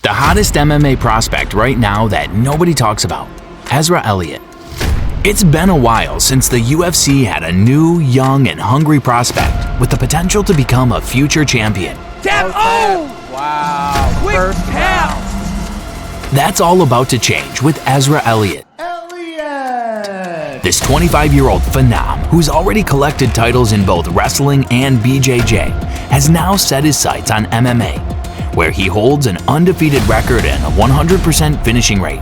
The hottest MMA prospect right now that nobody talks about, Ezra Elliott. It's been a while since the UFC had a new, young, and hungry prospect with the potential to become a future champion. Tap! Oh! Wow. Quick First tap! That's all about to change with Ezra Elliott. This 25-year-old phenom, who's already collected titles in both wrestling and BJJ, has now set his sights on MMA, where he holds an undefeated record and a 100% finishing rate,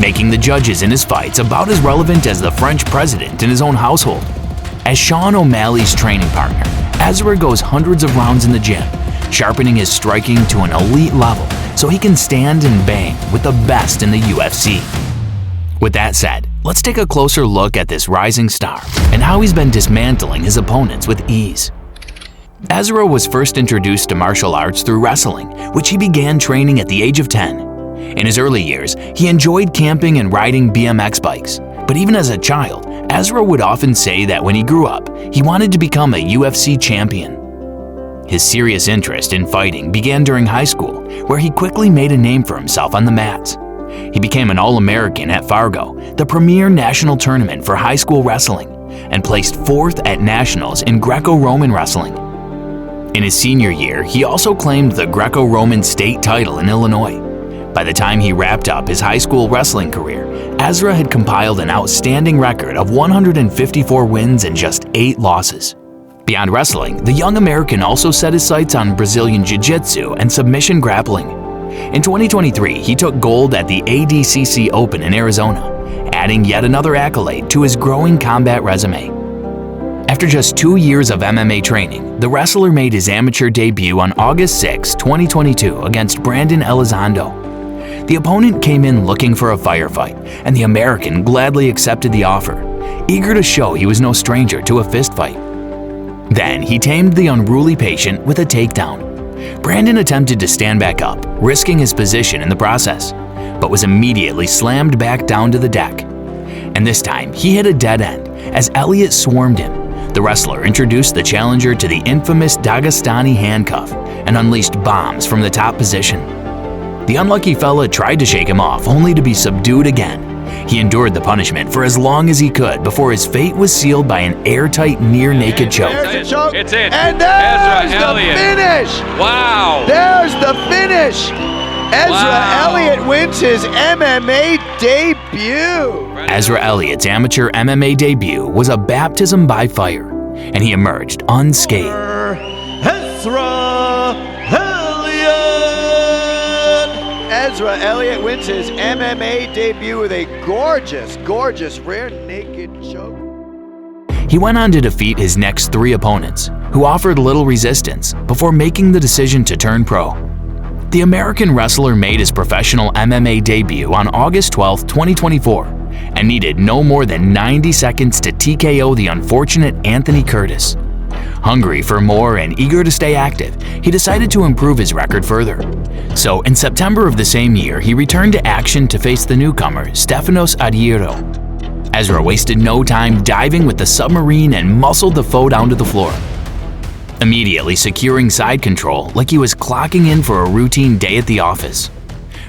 making the judges in his fights about as relevant as the French president in his own household. As Sean O'Malley's training partner, Ezra goes hundreds of rounds in the gym, sharpening his striking to an elite level so he can stand and bang with the best in the UFC. With that said, let's take a closer look at this rising star and how he's been dismantling his opponents with ease. Ezra was first introduced to martial arts through wrestling, which he began training at the age of 10. In his early years, he enjoyed camping and riding BMX bikes, but even as a child, Ezra would often say that when he grew up, he wanted to become a UFC champion. His serious interest in fighting began during high school, where he quickly made a name for himself on the mats. He became an All-American at Fargo, the premier national tournament for high school wrestling, and placed 4th at nationals in Greco-Roman wrestling. In his senior year, he also claimed the Greco-Roman state title in Illinois. By the time he wrapped up his high school wrestling career, Ezra had compiled an outstanding record of 154 wins and just 8 losses. Beyond wrestling, the young American also set his sights on Brazilian Jiu-Jitsu and submission grappling. In 2023, he took gold at the ADCC Open in Arizona, adding yet another accolade to his growing combat resume. After just 2 years of MMA training, the wrestler made his amateur debut on August 6, 2022 against Brandon Elizondo. The opponent came in looking for a firefight, and the American gladly accepted the offer, eager to show he was no stranger to a fistfight. Then he tamed the unruly patient with a takedown. Brandon attempted to stand back up, risking his position in the process, but was immediately slammed back down to the deck. And this time, he hit a dead end as Elliott swarmed him. The wrestler introduced the challenger to the infamous Dagestani handcuff and unleashed bombs from the top position. The unlucky fella tried to shake him off, only to be subdued again. He endured the punishment for as long as he could before his fate was sealed by an airtight, near-naked choke. There's the choke. It's in. And there's Ezra the Elliott. finish. Wow! There's the finish. Ezra Wow. Elliott wins his MMA debut. Ezra Elliott's amateur MMA debut was a baptism by fire, and he emerged unscathed. Ezra Elliott. Ezra Elliott wins his MMA debut with a gorgeous, gorgeous rear naked choke. He went on to defeat his next 3 opponents, who offered little resistance before making the decision to turn pro. The American wrestler made his professional MMA debut on August 12, 2024, and needed no more than 90 seconds to TKO the unfortunate Anthony Curtis. Hungry for more and eager to stay active, he decided to improve his record further. So in September of the same year, he returned to action to face the newcomer, Stefanos Adhiero. Ezra wasted no time diving with the submarine and muscled the foe down to the floor, immediately securing side control like he was clocking in for a routine day at the office.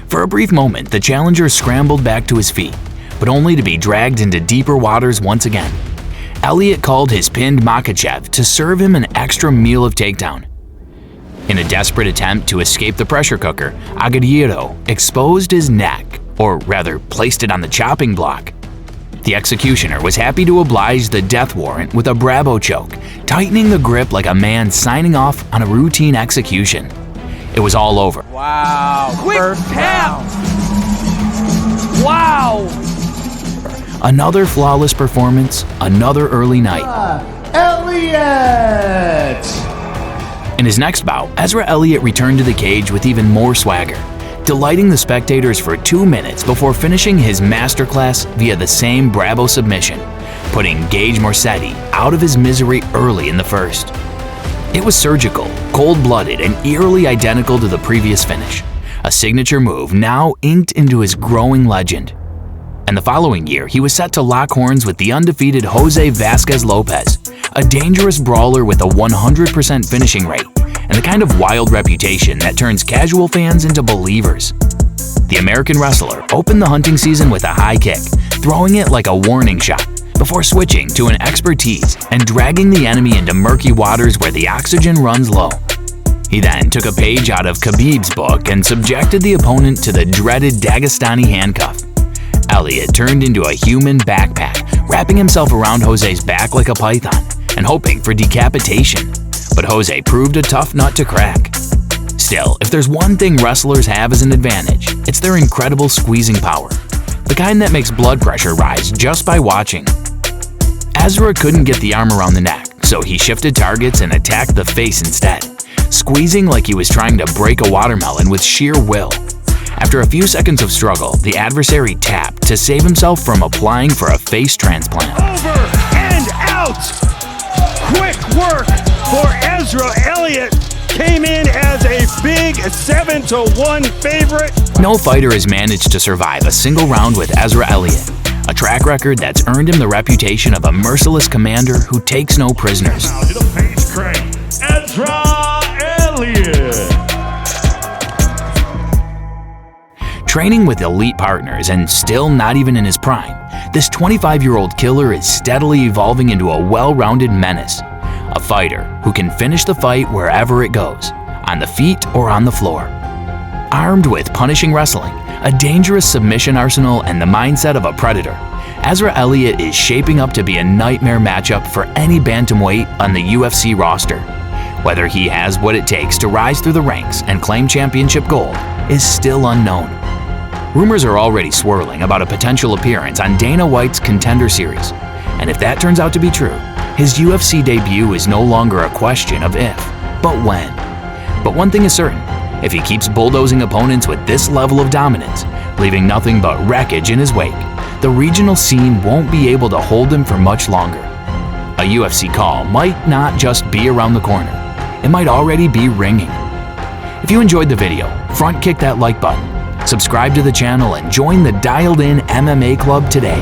For a brief moment, the challenger scrambled back to his feet, but only to be dragged into deeper waters once again. Elliott called his pinned Makhachev to serve him an extra meal of takedown. In a desperate attempt to escape the pressure cooker, Adhiero exposed his neck, or rather placed it on the chopping block. The executioner was happy to oblige the death warrant with a Bravo choke, tightening the grip like a man signing off on a routine execution. It was all over. Wow. Quick First tap! round. Wow! Another flawless performance, another early night. Elliott. In his next bout, Ezra Elliott returned to the cage with even more swagger, delighting the spectators for 2 minutes before finishing his masterclass via the same Bravo submission, putting Gage Morsetti out of his misery early in the first. It was surgical, cold-blooded, and eerily identical to the previous finish, a signature move now inked into his growing legend. And the following year, he was set to lock horns with the undefeated Jose Vasquez Lopez, a dangerous brawler with a 100% finishing rate and the kind of wild reputation that turns casual fans into believers. The American wrestler opened the hunting season with a high kick, throwing it like a warning shot, before switching to an expertise and dragging the enemy into murky waters where the oxygen runs low. He then took a page out of Khabib's book and subjected the opponent to the dreaded Dagestani handcuff. Elliott turned into a human backpack, wrapping himself around Jose's back like a python and hoping for decapitation. But Jose proved a tough nut to crack. Still, if there's one thing wrestlers have as an advantage, it's their incredible squeezing power, the kind that makes blood pressure rise just by watching. Ezra couldn't get the arm around the neck, so he shifted targets and attacked the face instead, squeezing like he was trying to break a watermelon with sheer will. After a few seconds of struggle, the adversary tapped to save himself from applying for a face transplant. Over and out! Quick work for Ezra Elliott. Came in as a big 7-1 favorite. No fighter has managed to survive a single round with Ezra Elliott, a track record that's earned him the reputation of a merciless commander who takes no prisoners. Now to the face crank, Ezra Elliott. Training with elite partners and still not even in his prime, this 25-year-old killer is steadily evolving into a well-rounded menace. A fighter who can finish the fight wherever it goes, on the feet or on the floor. Armed with punishing wrestling, a dangerous submission arsenal, and the mindset of a predator, Ezra Elliott is shaping up to be a nightmare matchup for any bantamweight on the UFC roster. Whether he has what it takes to rise through the ranks and claim championship gold is still unknown. Rumors are already swirling about a potential appearance on Dana White's Contender Series, and if that turns out to be true, his UFC debut is no longer a question of if, but when. But one thing is certain, if he keeps bulldozing opponents with this level of dominance, leaving nothing but wreckage in his wake, the regional scene won't be able to hold him for much longer. A UFC call might not just be around the corner, it might already be ringing. If you enjoyed the video, front kick that like button, subscribe to the channel, and join the Dialed In MMA Club today.